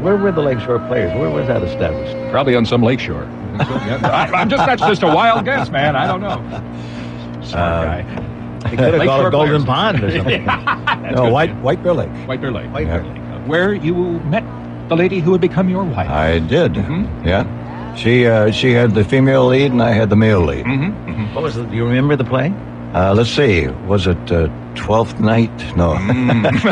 Where were the Lakeshore Players? Where was that established? Probably on some lakeshore. That's just a wild guess, man. I don't know. Smart guy. They could have called it Golden Pond or something. No, White Bear Lake. White Bear Lake. White Bear Lake. Where you met the lady who would become your wife. I did. Mm-hmm. Yeah. She had the female lead and I had the male lead. Mm-hmm. Mm-hmm. What was it? Do you remember the play? Let's see. Was it Twelfth Night? No.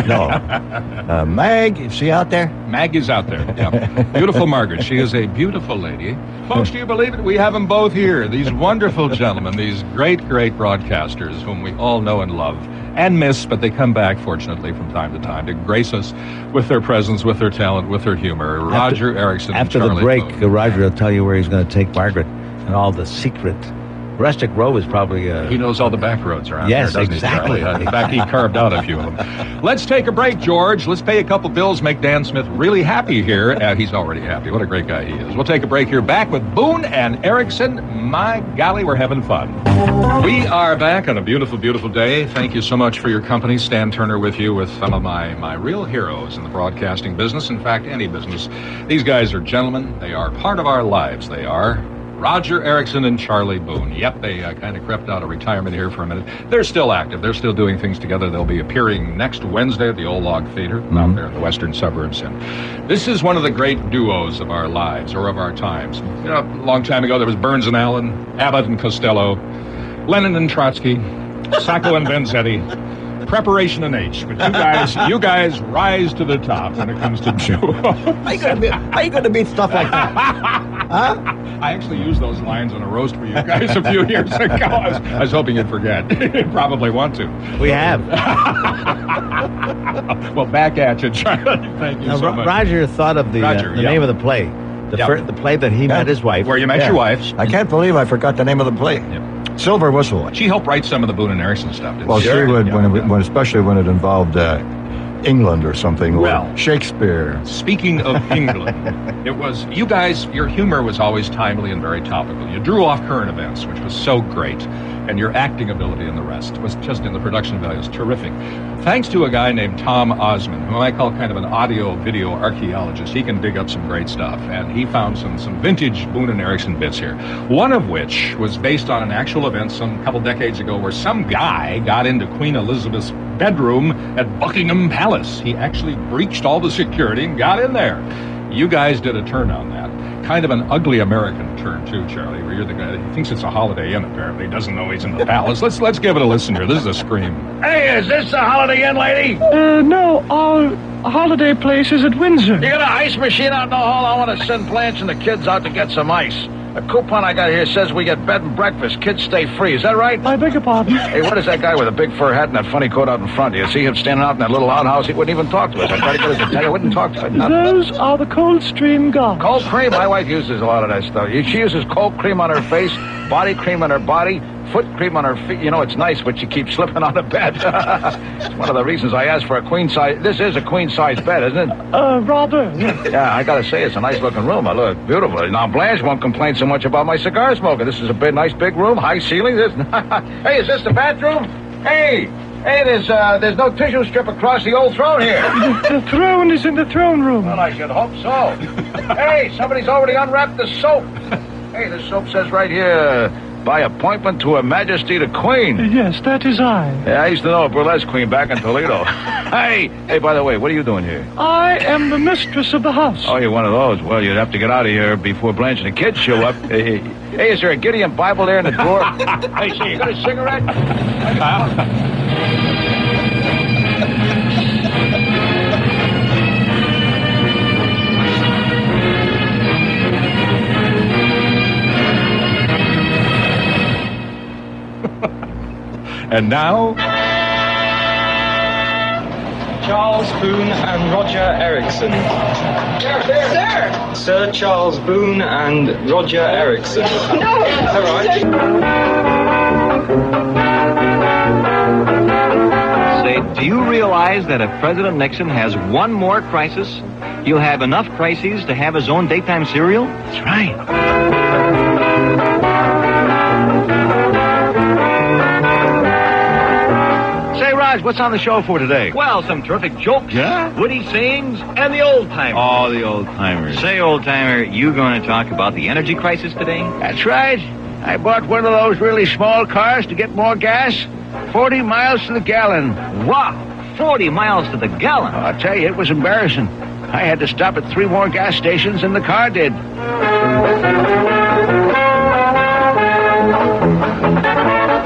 No. Mag, is she out there? Mag is out there. Yeah. Beautiful Margaret. She is a beautiful lady. Folks, do you believe it? We have them both here. These wonderful gentlemen, these great, great broadcasters whom we all know and love and miss, but they come back, fortunately, from time to time to grace us with their presence, with their talent, with their humor. Roger Erickson After and the Charlie break, Boone. Roger will tell you where he's going to take Margaret and all the secret. Rustic Row is probably... He knows all the back roads around yes, there, doesn't exactly. he, Charlie? In fact, he carved out a few of them. Let's take a break, George. Let's pay a couple bills, make Dan Smith really happy here. He's already happy. What a great guy he is. We'll take a break here. Back with Boone and Erickson. My golly, we're having fun. We are back on a beautiful, beautiful day. Thank you so much for your company. Stan Turner with you with some of my real heroes in the broadcasting business. In fact, any business. These guys are gentlemen. They are part of our lives. They are Roger Erickson and Charlie Boone. Yep, they kind of crept out of retirement here for a minute. They're still active. They're still doing things together. They'll be appearing next Wednesday at the Old Log Theater out there in the western suburbs. And this is one of the great duos of our lives or of our times. You know, a long time ago, there was Burns and Allen, Abbott and Costello, Lenin and Trotsky, Sacco and Vanzetti, Preparation and H. But you guys rise to the top when it comes to duo. How you going to beat stuff like that? Huh? I actually used those lines on a roast for you guys a few years ago. I was hoping you'd forget. You probably want to. We have. Well, back at you, Charlie. Thank you so much. Roger thought of the name of the play. The play that he met his wife. Where you met your wife. I can't believe I forgot the name of the play. Yep. Silver Whistle. She helped write some of the Boone and Erickson stuff, didn't Well, she? she would, especially when it involved England or something, Well, or Shakespeare. Speaking of England, it was, you guys, your humor was always timely and very topical. You drew off current events, which was so great, and your acting ability and the rest was just in the production value was terrific. Thanks to a guy named Tom Osmond, whom I call kind of an audio-video archaeologist. He can dig up some great stuff, and he found some vintage Boone and Erickson bits here. One of which was based on an actual event some couple decades ago where some guy got into Queen Elizabeth's bedroom at Buckingham Palace. He actually breached all the security and got in there. You guys did a turn on that. Kind of an ugly American turn, too, Charlie, where you're the guy that thinks it's a Holiday Inn, apparently. Doesn't know he's in the palace. Let's give it a listen here. This is a scream. Hey, is this the Holiday Inn, lady? No, our holiday place is at Windsor. You got an ice machine out in the hall? I want to send Blanche and the kids out to get some ice. A coupon I got here says we get bed and breakfast. Kids stay free. Is that right? I beg your pardon? Hey, what is that guy with a big fur hat and that funny coat out in front? You see him standing out in that little outhouse? He wouldn't even talk to us. I tried to get us to tell you, wouldn't talk to us. Those are the Coldstream Guards. Cold cream? My wife uses a lot of that stuff. She uses cold cream on her face, body cream on her body, foot cream on her feet. You know, it's nice, but she keeps slipping on the bed. It's one of the reasons I asked for a queen size. This is a queen size bed, isn't it? Rather. Yeah, I gotta say, it's a nice looking room. I look beautiful. Now, Blanche won't complain so much about my cigar smoking. This is a nice big room, high ceilings. Hey, is this the bathroom? Hey, there's no tissue strip across the old throne here. The throne is in the throne room. Well, I should hope so. Hey, somebody's already unwrapped the soap. Hey, the soap says right here, by appointment to Her Majesty the Queen. Yes, that is I. Yeah, I used to know a burlesque queen back in Toledo. Hey, by the way, what are you doing here? I am the mistress of the house. Oh, you're one of those. Well, you'd have to get out of here before Blanche and the kids show up. Hey, is there a Gideon Bible there in the drawer? Hey, say, you got a cigarette? And now, Charles Boone and Roger Erickson. Sir Charles Boone and Roger Erickson. No! All right. Say, do you realize that if President Nixon has one more crisis, he'll have enough crises to have his own daytime serial? That's right. Raj, what's on the show for today? Well, some terrific jokes, Yeah? witty sayings, and the old-timers. Oh, the old-timers. Say, old-timer, you going to talk about the energy crisis today? That's right. I bought one of those really small cars to get more gas. 40 miles to the gallon. Wow, 40 miles to the gallon. I'll tell you, it was embarrassing. I had to stop at 3 more gas stations than the car did.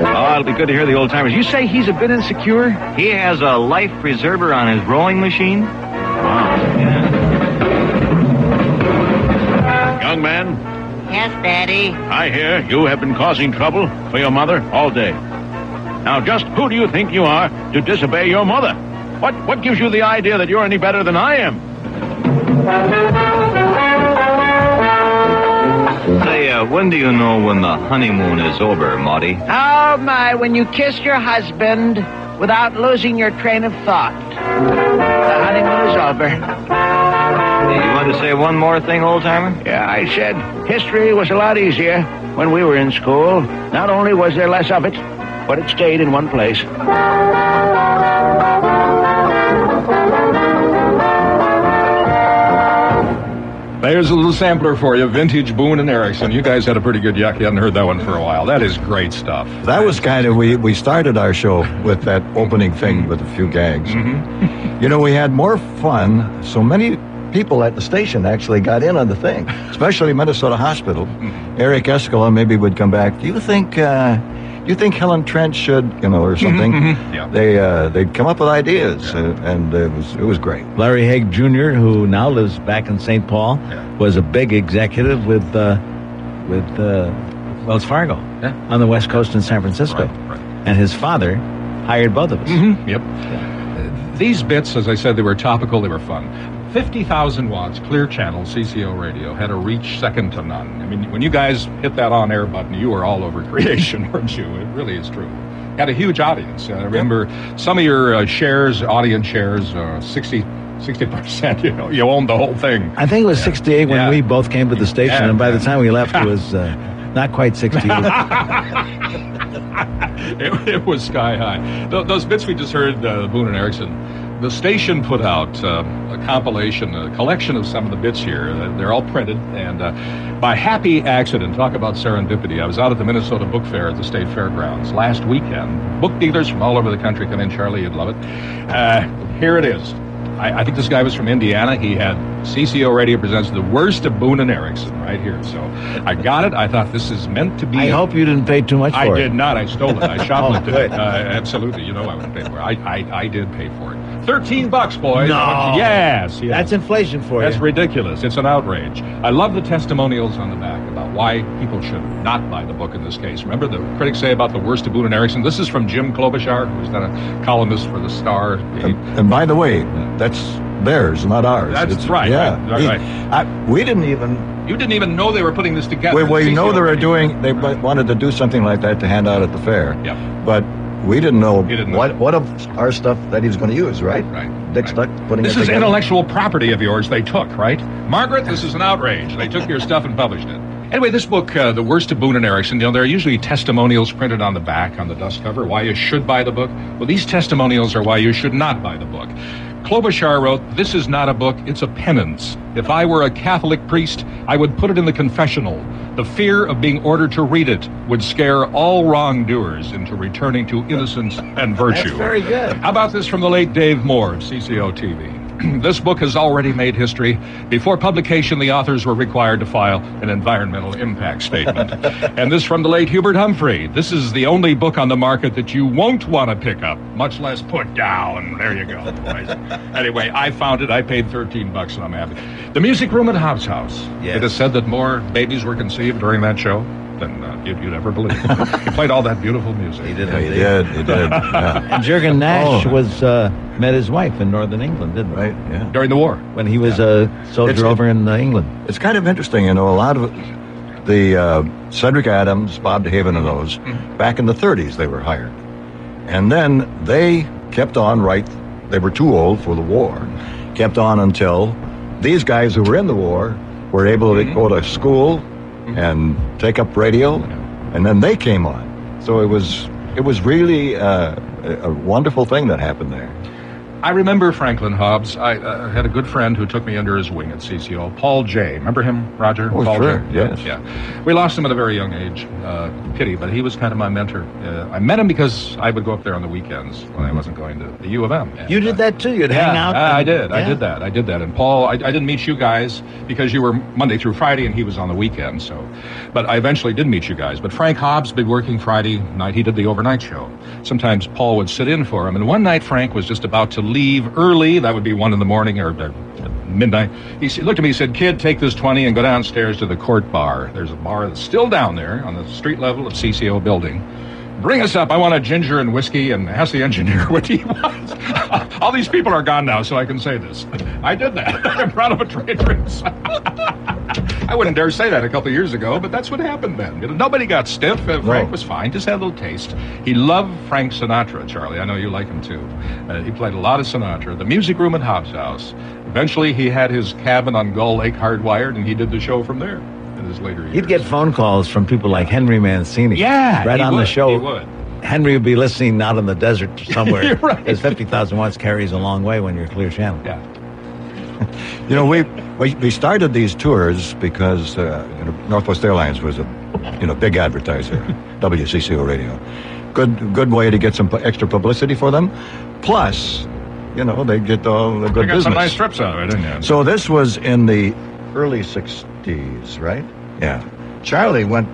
Oh, it'll be good to hear the old-timers. You say he's a bit insecure? He has a life preserver on his rowing machine? Wow. Yeah. Young man, Yes, Daddy. I hear you have been causing trouble for your mother all day. Now, just who do you think you are to disobey your mother? What gives you the idea that you're any better than I am? Say, when do you know when the honeymoon is over, Maudie? Oh, my, when you kiss your husband without losing your train of thought. The honeymoon is over. You want to say one more thing, old-timer? Yeah, I said history was a lot easier when we were in school. Not only was there less of it, but it stayed in one place. There's a little sampler for you, vintage Boone and Erickson. You guys had a pretty good yuck. You hadn't heard that one for a while. That is great stuff. That was kind of, we started our show with that opening thing with a few gags. Mm-hmm. You know, we had more fun. So many people at the station actually got in on the thing, especially Minnesota Hospital. Mm-hmm. Eric Escalon maybe would come back. Do you think Helen Trent should, or something? Mm-hmm. Yeah. They'd come up with ideas, and it was great. Larry Haig Jr., who now lives back in St. Paul, was a big executive with Wells Fargo on the West Coast in San Francisco. Right. And his father hired both of us. Mm-hmm. Yep. These bits, as I said, they were topical, they were fun. 50,000 watts, clear channel, CCO radio, had a reach second to none. I mean, when you guys hit that on-air button, you were all over creation, weren't you? It really is true. Had a huge audience. I remember some of your audience shares, 60%, you owned the whole thing. I think it was 68 when we both came to the station, and by the time we left, it was not quite 68. It was sky high. Those bits we just heard, Boone and Erickson, the station put out a compilation, a collection of some of the bits here. They're all printed, and by happy accident, talk about serendipity, I was out at the Minnesota Book Fair at the State Fairgrounds last weekend. Book dealers from all over the country come in. Charlie, you'd love it. Here it is. I think this guy was from Indiana. He had CCO Radio presents the worst of Boone and Erickson right here. So I got it. I thought this is meant to be. I hope you didn't pay too much for it. I did not. I stole it. I shoplifted good. it. Absolutely. You know I wouldn't pay for it. I did pay for it. $13, boys. No. Yes. That's inflation for That's you. ridiculous. It's an outrage. I love the testimonials on the back about why people should not buy the book in this case. Remember the critics say about the worst of Boone and Erickson? This is from Jim Klobuchar, who's then a columnist for the Star. And by the way, that's theirs, not ours. That's right. Yeah. Right. We didn't even. You didn't even know they were putting this together. We know they were CCO. they wanted to do something like that to hand out at the fair. Yep. But we didn't know, know. what of our stuff that he was going to use, right? Right. Dick Stuck putting This it is together. intellectual property of yours they took, right? Margaret, this is an outrage. They took your stuff and published it. Anyway, this book, The Worst of Boone and Erickson, there are usually testimonials printed on the back, on the dust cover, why you should buy the book. Well, these testimonials are why you should not buy the book. Klobuchar wrote, "This is not a book, it's a penance. If I were a Catholic priest, I would put it in the confessional. The fear of being ordered to read it would scare all wrongdoers into returning to innocence and virtue." That's very good. How about this from the late Dave Moore of CCO TV? This book has already made history. Before publication, the authors were required to file an environmental impact statement. And this from the late Hubert Humphrey. This is the only book on the market that you won't want to pick up, much less put down. There you go, boys. Anyway, I found it. I paid $13, and I'm happy. The Music Room at Hobbs House. Yes. It is said that more babies were conceived during that show than you'd ever believe. He played all that beautiful music. He did. Yeah, he did. Yeah. And Jurgen Nash met his wife in northern England, didn't he? Right, yeah. During the war. When he was a soldier over in England. It's kind of interesting, a lot of the Cedric Adams, Bob DeHaven, and those, back in the 30s they were hired. And then they kept on, they were too old for the war, kept on until these guys who were in the war were able to go to school and take up radio, and then they came on. So it was it was really a wonderful thing that happened there. I remember Franklin Hobbs. I had a good friend who took me under his wing at CCO, Paul J. Remember him, Roger? Oh, Paul sure, J? yes. Yeah. We lost him at a very young age. Pity, but he was kind of my mentor. I met him because I would go up there on the weekends when I wasn't going to the U of M. And, You did that too? You'd hang out? I did. Yeah. I did that. And Paul, I didn't meet you guys because you were Monday through Friday and he was on the weekend. But I eventually did meet you guys. But Frank Hobbs been working Friday night. He did the overnight show. Sometimes Paul would sit in for him. And one night Frank was just about to leave early. That would be 1 a.m. or midnight. He looked at me and said, "Kid, take this 20 and go downstairs to the court bar. There's a bar that's still down there on the street level of CCO building. Bring us up. I want a ginger and whiskey," and ask the engineer what he wants. All these people are gone now, so I can say this. I did that in front of a trade race. I wouldn't dare say that a couple of years ago, but that's what happened then. Nobody got stiff. Frank was fine, just had a little taste. He loved Frank Sinatra, Charlie. I know you like him too. He played a lot of Sinatra. The music room at Hobbs House. Eventually, he had his cabin on Gull Lake hardwired, and he did the show from there in his later years. He'd get phone calls from people like Henry Mancini. Yeah, right on the show. He would. Henry would be listening out in the desert somewhere. Right. His 50,000 watts carries a long way when you're clear channel. Yeah. You know, we started these tours because Northwest Airlines was a big advertiser, WCCO radio. Good way to get some extra publicity for them. Plus, they get all the good got business. Some nice trips out of it, didn't you? So this was in the early '60s, right? Yeah. Charlie went.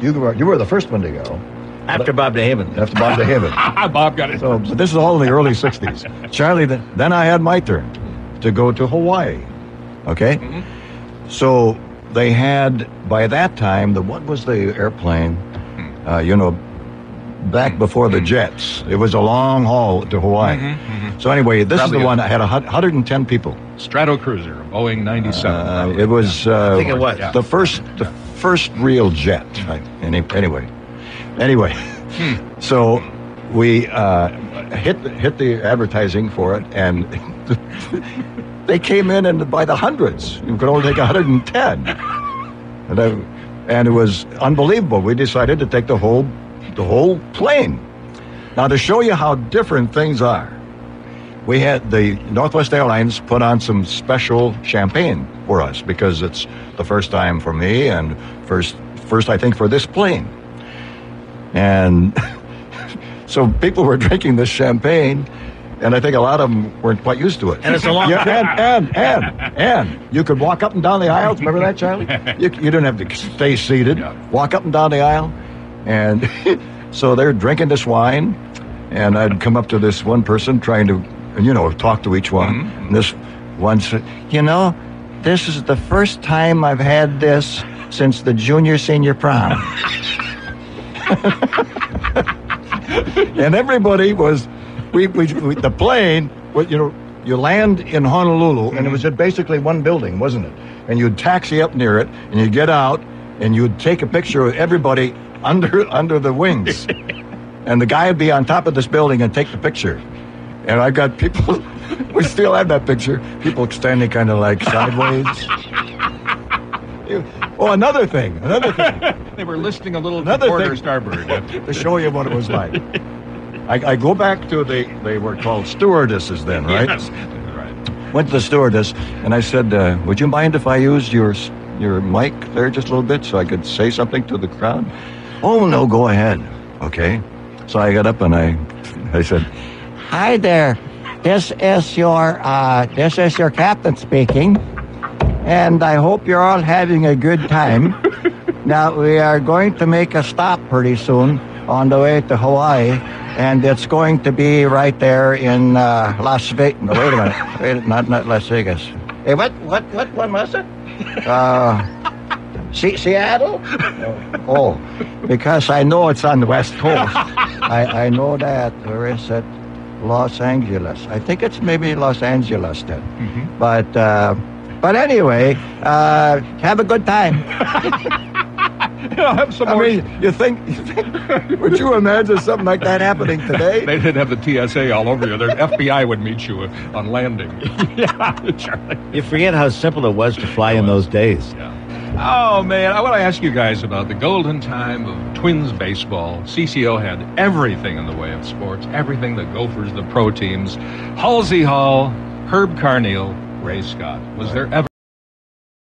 You were the first one to go. After Bob DeHaven. After Bob DeHaven. Bob got it. So but this is all in the early '60s. Charlie, then I had my turn to go to Hawaii. Okay? Mm-hmm. So they had, by that time, what was the airplane? Back before the jets. It was a long haul to Hawaii. Mm-hmm. So anyway, this Probably is the one that had 110 people. Stratocruiser, Boeing 97. It was I think it was. the first real jet. Right? Anyway. So we hit the advertising for it, and they came in and by the hundreds. You could only take 110, and it was unbelievable. We decided to take the whole plane. Now, to show you how different things are, we had the Northwest Airlines put on some special champagne for us because it's the first time for me and first I think for this plane. And so people were drinking this champagne, and I think a lot of them weren't quite used to it. And it's a long trip. And you could walk up and down the aisles. Remember that, Charlie? You didn't have to stay seated. Yeah. Walk up and down the aisle. And so they're drinking this wine, and I'd come up to this one person trying to, talk to each one. Mm-hmm. And this one said, this is the first time I've had this since the junior-senior prom. And everybody was, the plane, you land in Honolulu, and it was just basically one building, wasn't it? And you'd taxi up near it, and you'd get out, and you'd take a picture of everybody under the wings. And the guy would be on top of this building and take the picture. And I got people, we still have that picture, people standing kind of like sideways. Oh, another thing. They were listing a little Another port or thing. starboard. To show you what it was like. I go back to they were called stewardesses then, right? Yes. Right. Went to the stewardess, and I said, would you mind if I used your mic there just a little bit so I could say something to the crowd? Oh, no, go ahead. Okay. So I got up and I said, hi there. This is your captain speaking, and I hope you're all having a good time. Now, we are going to make a stop pretty soon on the way to Hawaii, and it's going to be right there in Las Vegas. No, wait a minute. Not Las Vegas. Hey, what one was it? Seattle? Oh, because I know it's on the West Coast. I know that. Where is it? Los Angeles. I think it's maybe Los Angeles then. Mm-hmm. But anyway, have a good time. Have some more. I mean, you think, would you imagine something like that happening today? They didn't have the TSA all over you. The FBI would meet you on landing. Yeah, Charlie. You forget how simple it was to fly in those days. Yeah. Oh, man, I want to ask you guys about the golden time of Twins baseball. CCO had everything in the way of sports, everything, the Gophers, the pro teams. Halsey Hall, Herb Carneal, Ray Scott. Was there ever